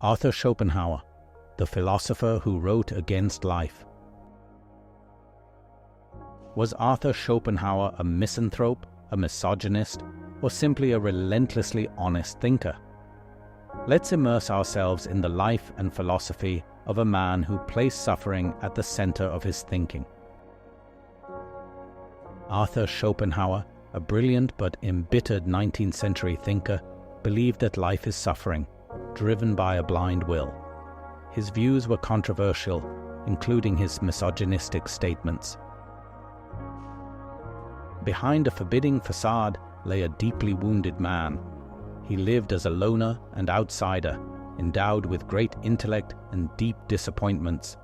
Arthur Schopenhauer, the philosopher who wrote against life. Was Arthur Schopenhauer a misanthrope, a misogynist, or simply a relentlessly honest thinker? Let's immerse ourselves in the life and philosophy of a man who placed suffering at the center of his thinking. Arthur Schopenhauer, a brilliant but embittered 19th century thinker, believed that life is suffering, driven by a blind will. His views were controversial, including his misogynistic statements. Behind a forbidding facade lay a deeply wounded man. He lived as a loner and outsider, endowed with great intellect and deep disappointments.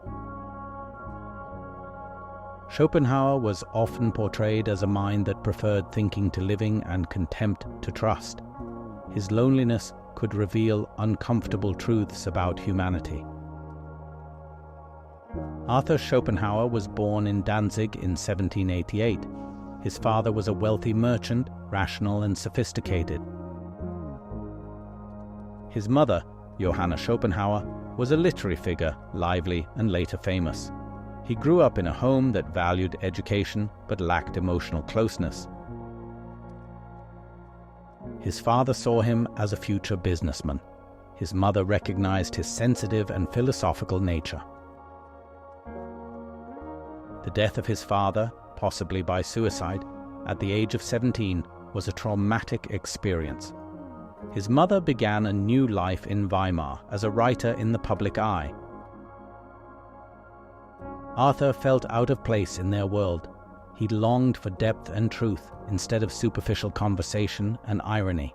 Schopenhauer was often portrayed as a mind that preferred thinking to living and contempt to trust. His loneliness could reveal uncomfortable truths about humanity. Arthur Schopenhauer was born in Danzig in 1788. His father was a wealthy merchant, rational and sophisticated. His mother, Johanna Schopenhauer, was a literary figure, lively and later famous. He grew up in a home that valued education but lacked emotional closeness. His father saw him as a future businessman. His mother recognized his sensitive and philosophical nature. The death of his father, possibly by suicide, at the age of 17 was a traumatic experience. His mother began a new life in Weimar as a writer in the public eye. Arthur felt out of place in their world. He longed for depth and truth instead of superficial conversation and irony.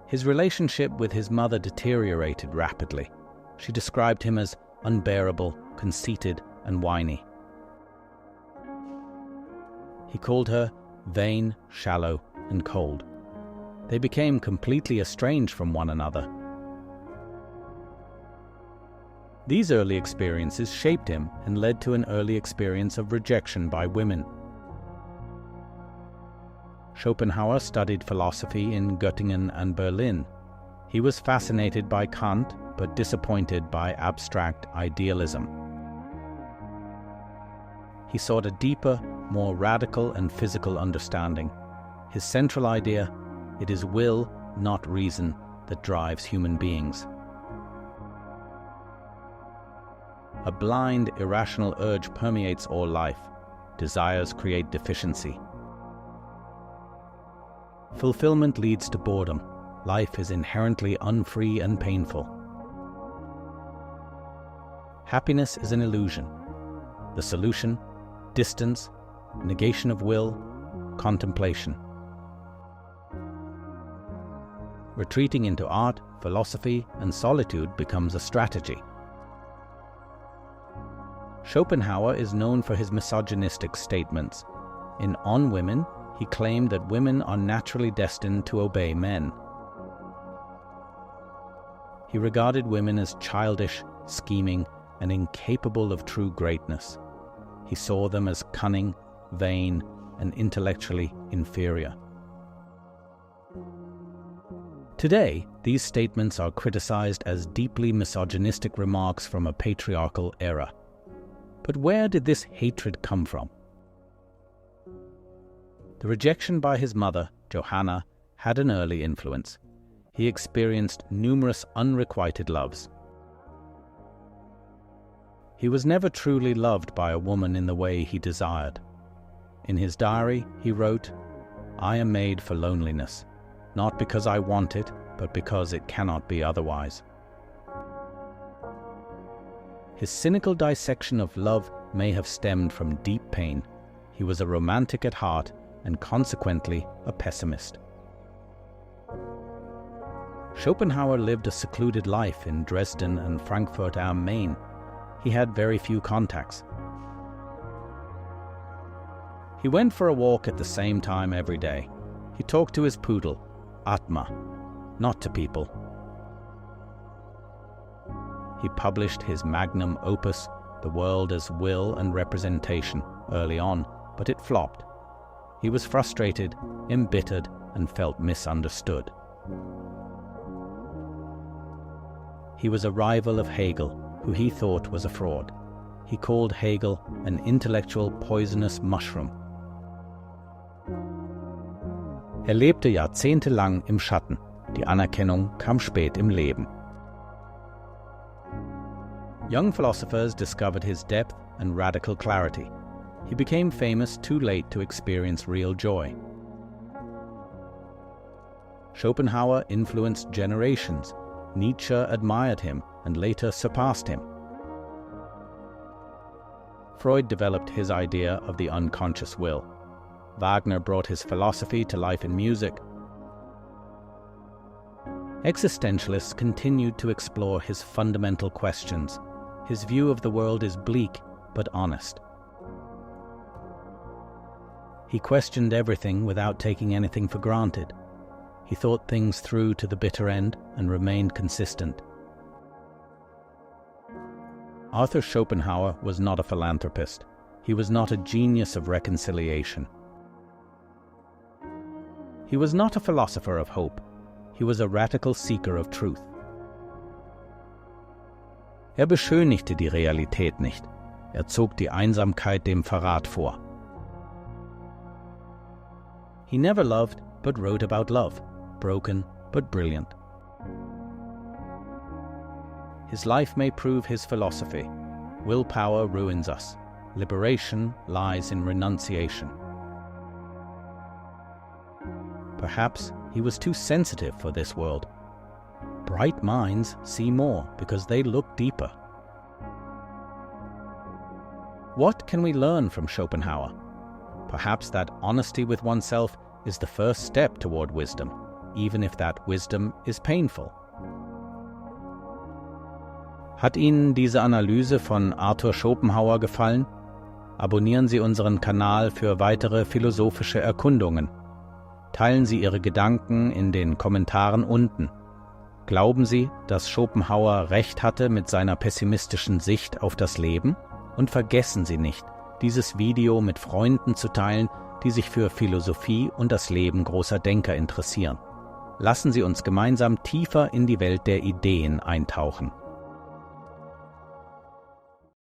His relationship with his mother deteriorated rapidly. She described him as unbearable, conceited, and whiny. He called her vain, shallow, and cold. They became completely estranged from one another. These early experiences shaped him and led to an early experience of rejection by women. Schopenhauer studied philosophy in Göttingen and Berlin. He was fascinated by Kant, but disappointed by abstract idealism. He sought a deeper, more radical and physical understanding. His central idea, it is will, not reason, that drives human beings. A blind, irrational urge permeates all life. Desires create deficiency. Fulfillment leads to boredom. Life is inherently unfree and painful. Happiness is an illusion. The solution: distance, negation of will, contemplation. Retreating into art, philosophy, and solitude becomes a strategy. Schopenhauer is known for his misogynistic statements. In On Women, he claimed that women are naturally destined to obey men. He regarded women as childish, scheming, and incapable of true greatness. He saw them as cunning, vain, and intellectually inferior. Today, these statements are criticized as deeply misogynistic remarks from a patriarchal era. But where did this hatred come from? The rejection by his mother, Johanna, had an early influence. He experienced numerous unrequited loves. He was never truly loved by a woman in the way he desired. In his diary, he wrote, "I am made for loneliness, not because I want it, but because it cannot be otherwise." His cynical dissection of love may have stemmed from deep pain. He was a romantic at heart and consequently a pessimist. Schopenhauer lived a secluded life in Dresden and Frankfurt am Main. He had very few contacts. He went for a walk at the same time every day. He talked to his poodle, Atma, not to people. He published his magnum opus, The World as Will and Representation, early on, but it flopped. He was frustrated, embittered, and felt misunderstood. he was a rival of Hegel, who he thought was a fraud. He called Hegel an intellectual poisonous mushroom. Lebte jahrzehntelang im Schatten. Die Anerkennung kam spät im Leben. Young philosophers discovered his depth and radical clarity. He became famous too late to experience real joy. Schopenhauer influenced generations. Nietzsche admired him and later surpassed him. Freud developed his idea of the unconscious will. Wagner brought his philosophy to life in music. Existentialists continued to explore his fundamental questions. His view of the world is bleak but honest. He questioned everything without taking anything for granted. He thought things through to the bitter end and remained consistent. Arthur Schopenhauer was not a philanthropist. He was not a genius of reconciliation. He was not a philosopher of hope. He was a radical seeker of truth. Beschönigte die Realität nicht. Zog die Einsamkeit dem Verrat vor. He never loved, but wrote about love, broken but brilliant. His life may prove his philosophy. Willpower ruins us. Liberation lies in renunciation. Perhaps he was too sensitive for this world. Bright minds see more because they look deeper. What can we learn from Schopenhauer? Perhaps that honesty with oneself is the first step toward wisdom, even if that wisdom is painful. Hat Ihnen diese Analyse von Arthur Schopenhauer gefallen? Abonnieren Sie unseren Kanal für weitere philosophische Erkundungen. Teilen Sie Ihre Gedanken in den Kommentaren unten. Glauben Sie, dass Schopenhauer recht hatte mit seiner pessimistischen Sicht auf das Leben? Und vergessen Sie nicht, dieses Video mit Freunden zu teilen, die sich für Philosophie und das Leben großer Denker interessieren. Lassen Sie uns gemeinsam tiefer in die Welt der Ideen eintauchen.